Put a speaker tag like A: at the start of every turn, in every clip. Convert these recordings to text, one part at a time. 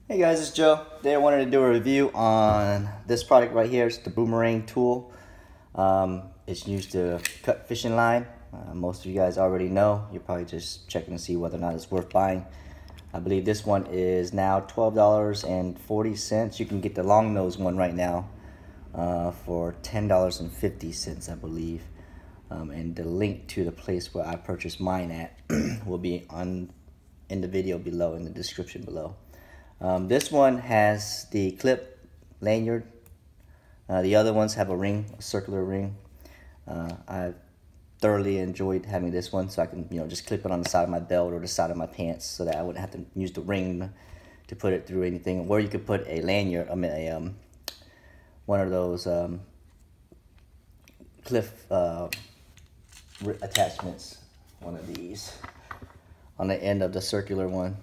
A: Hey guys, it's Joe. Today I wanted to do a review on this product right here. It's the Boomerang tool. It's used to cut fishing line. Most of you guys already know. You're probably just checking to see whether or not it's worth buying. I believe this one is now $12.40. You can get the long nose one right now for $10.50, I believe. And the link to the place where I purchased mine at will be in the video below, in the description below. This one has the clip lanyard. The other ones have a ring, a circular ring. I thoroughly enjoyed having this one, so I can just clip it on the side of my belt or the side of my pants, so that I wouldn't have to use the ring to put it through anything. Or you could put a lanyard, one of those cliff attachments, one of these on the end of the circular one,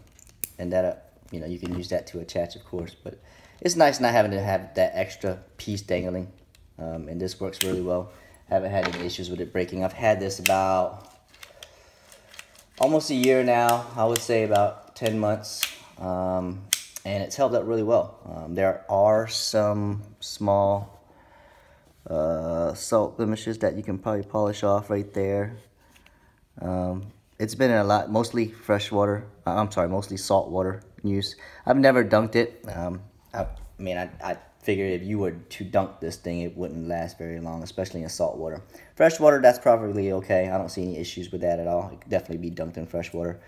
A: and that you can use that to attach, of course, but it's nice not having to have that extra piece dangling. And this works really well. Haven't had any issues with it breaking. I've had this about almost a year now. I would say about 10 months, and it's held up really well. There are some small salt blemishes that you can probably polish off right there. It's been in a lot, mostly freshwater. Mostly saltwater use. I've never dunked it. I figured if you were to dunk this thing, it wouldn't last very long, especially in saltwater. Freshwater, that's probably okay. I don't see any issues with that at all. It could definitely be dunked in freshwater.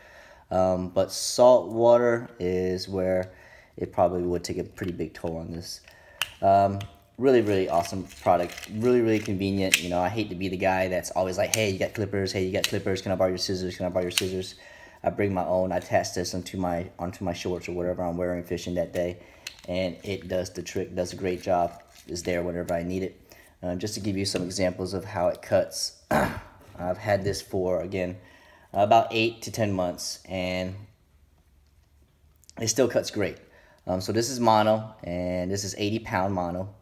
A: But saltwater is where it probably would take a pretty big toll on this. Really, really awesome product. Really, really convenient. I hate to be the guy that's always like, hey, you got clippers? Hey, you got clippers? Can I borrow your scissors? Can I borrow your scissors? I bring my own. I attach this onto my shorts or whatever I'm wearing fishing that day, and it does the trick. Does a great job. Is there whenever I need it. Just to give you some examples of how it cuts. I've had this for, again, about 8 to 10 months, and it still cuts great. So this is mono, and this is 80-pound mono.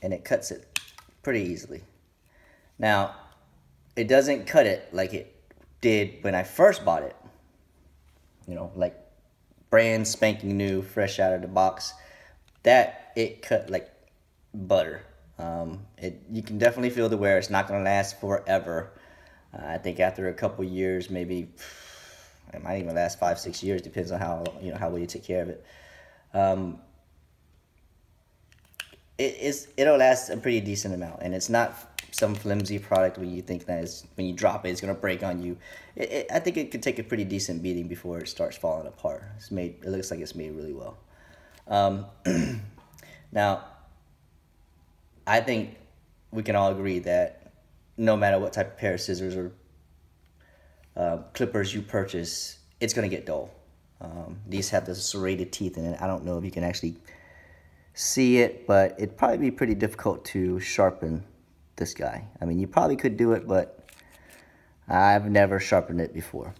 A: And it cuts it pretty easily. Now, it doesn't cut it like it did when I first bought it. Like brand spanking new, fresh out of the box. That it cut like butter. You can definitely feel the wear. It's not going to last forever. I think after a couple years, maybe it might even last 5-6 years. Depends on how well you take care of it. It'll last a pretty decent amount, and it's not some flimsy product where you think that when you drop it, it's gonna break on you. I think it could take a pretty decent beating before it starts falling apart. It looks like it's made really well. Now, I think we can all agree that no matter what type of pair of scissors or clippers you purchase, it's gonna get dull. These have the serrated teeth in it. I don't know if you can actually see it, but it'd probably be pretty difficult to sharpen this guy. I mean, you probably could do it, but I've never sharpened it before.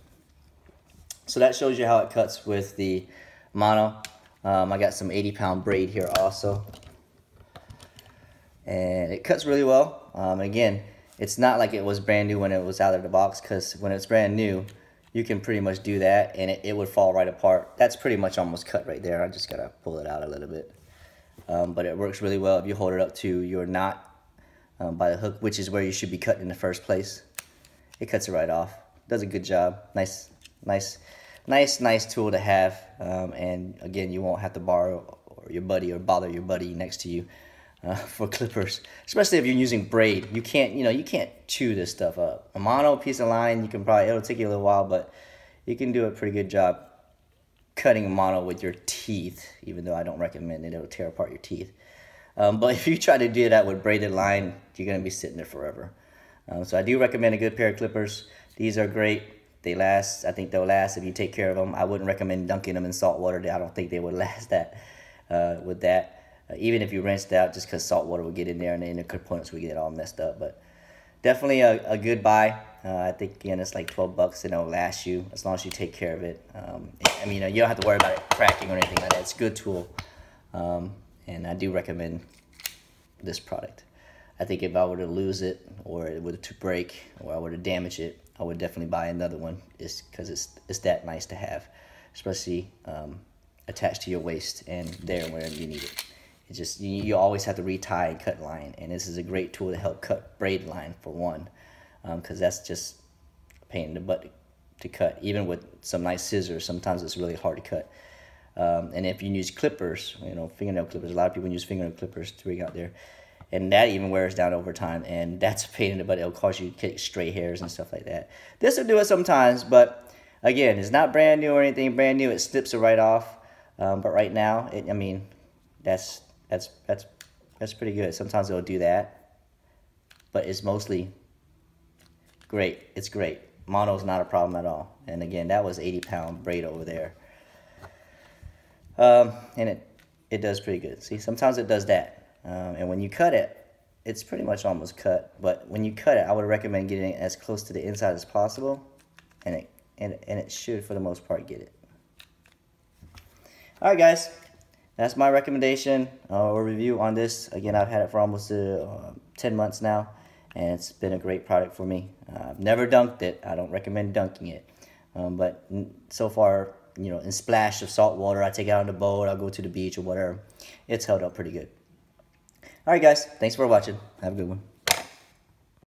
A: So that shows you how it cuts with the mono. I got some 80-pound braid here also, and it cuts really well. Again, it's not like it was brand new when it was out of the box, because when it's brand new, you can pretty much do that and it would fall right apart. That's pretty much almost cut right there. I just gotta pull it out a little bit. But it works really well if you hold it up to your knot by the hook, which is where you should be cutting in the first place. It cuts it right off. Does a good job. Nice tool to have. And again, you won't have to borrow your buddy or bother your buddy next to you for clippers, especially if you're using braid. You can't chew this stuff up. A mono piece of line, it'll take you a little while, but you can do a pretty good job cutting a mono with your teeth, even though I don't recommend it. It'll tear apart your teeth. But if you try to do that with braided line, you're going to be sitting there forever. So I do recommend a good pair of clippers. These are great. They last. I think they'll last if you take care of them. I wouldn't recommend dunking them in salt water. I don't think they would last that with that. Even if you rinsed it out, just because salt water would get in there and then the components would get all messed up. But definitely a good buy. I think, again, it's like 12 bucks and it'll last you as long as you take care of it. You don't have to worry about it cracking or anything like that. It's a good tool. And I do recommend this product. I think if I were to lose it or it were to break or I were to damage it, I would definitely buy another one, because it's that nice to have, especially attached to your waist and there wherever you need it. It's just you always have to retie and cut line, and this is a great tool to help cut braid line for one, because that's just a pain in the butt to cut. Even with some nice scissors, sometimes it's really hard to cut. And if you use clippers, fingernail clippers, a lot of people use fingernail clippers to bring out there, and that even wears down over time, and that's a pain in the butt. It'll cause you to get stray hairs and stuff like that. This will do it sometimes, but again, it's not brand new or anything brand new. It snips it right off. But right now, that's pretty good. Sometimes it'll do that, but it's mostly great. It's great. Mono's not a problem at all. And again, that was 80-pound braid over there. And it does pretty good. See, sometimes it does that. And when you cut it, it's pretty much almost cut. But when you cut it, I would recommend getting it as close to the inside as possible, and it should, for the most part, get it. All right, guys, that's my recommendation or review on this. Again, I've had it for almost 10 months now, and it's been a great product for me. I've never dunked it. I don't recommend dunking it. But so far, in splash of salt water, I take it out on the boat, I'll go to the beach or whatever. It's held up pretty good. All right, guys, thanks for watching. Have a good one.